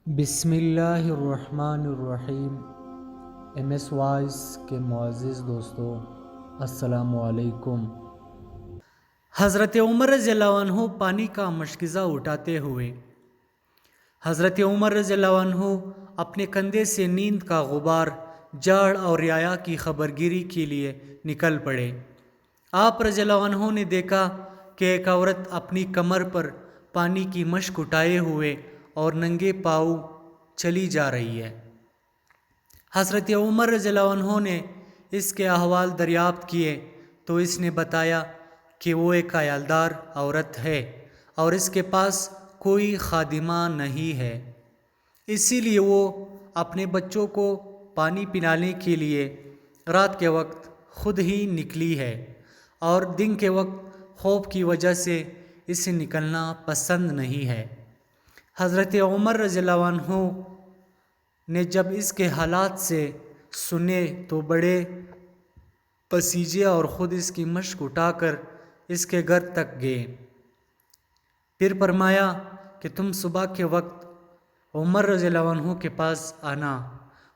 بسم اللہ الرحمن الرحیم۔ ایم ایس وائس کے معزز دوستو، السلام علیکم۔ حضرت عمر رضی اللہ عنہ پانی کا مشکزہ اٹھاتے ہوئے حضرت عمر رضی اللہ عنہ اپنے کندھے سے نیند کا غبار جاڑ اور رعایا کی خبرگیری کے لیے نکل پڑے۔ آپ رضی اللہ عنہ نے دیکھا کہ ایک عورت اپنی کمر پر پانی کی مشک اٹھائے ہوئے اور ننگے پاؤں چلی جا رہی ہے۔ حضرت عمر رضی اللہ عنہ نے اس کے احوال دریافت کیے تو اس نے بتایا کہ وہ ایک عیالدار عورت ہے اور اس کے پاس کوئی خادمہ نہیں ہے، اسی لیے وہ اپنے بچوں کو پانی پلانے کے لیے رات کے وقت خود ہی نکلی ہے اور دن کے وقت خوف کی وجہ سے اسے نکلنا پسند نہیں ہے۔ حضرت عمر رضی اللہ عنہ نے جب اس کے حالات سے سنے تو بڑے پسیجے اور خود اس کی مشک اٹھا کر اس کے گھر تک گئے۔ پھر فرمایا کہ تم صبح کے وقت عمر رضی اللہ عنہ کے پاس آنا،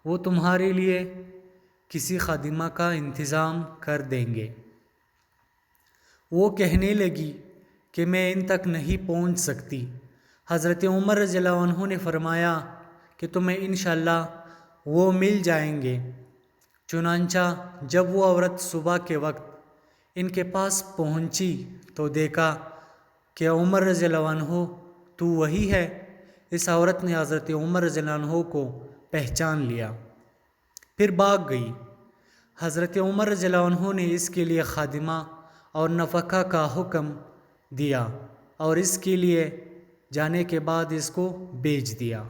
وہ تمہارے لیے کسی خادمہ کا انتظام کر دیں گے۔ وہ کہنے لگی کہ میں ان تک نہیں پہنچ سکتی۔ حضرت عمر رضی اللہ عنہ نے فرمایا کہ تمہیں انشاءاللہ وہ مل جائیں گے۔ چنانچہ جب وہ عورت صبح کے وقت ان کے پاس پہنچی تو دیکھا کہ عمر رضی اللہ عنہ تو وہی ہے۔ اس عورت نے حضرت عمر رضی اللہ عنہ کو پہچان لیا، پھر بھاگ گئی۔ حضرت عمر رضی اللہ عنہ نے اس کے لیے خادمہ اور نفقہ کا حکم دیا اور اس کے لیے جانے کے بعد اس کو بیچ دیا۔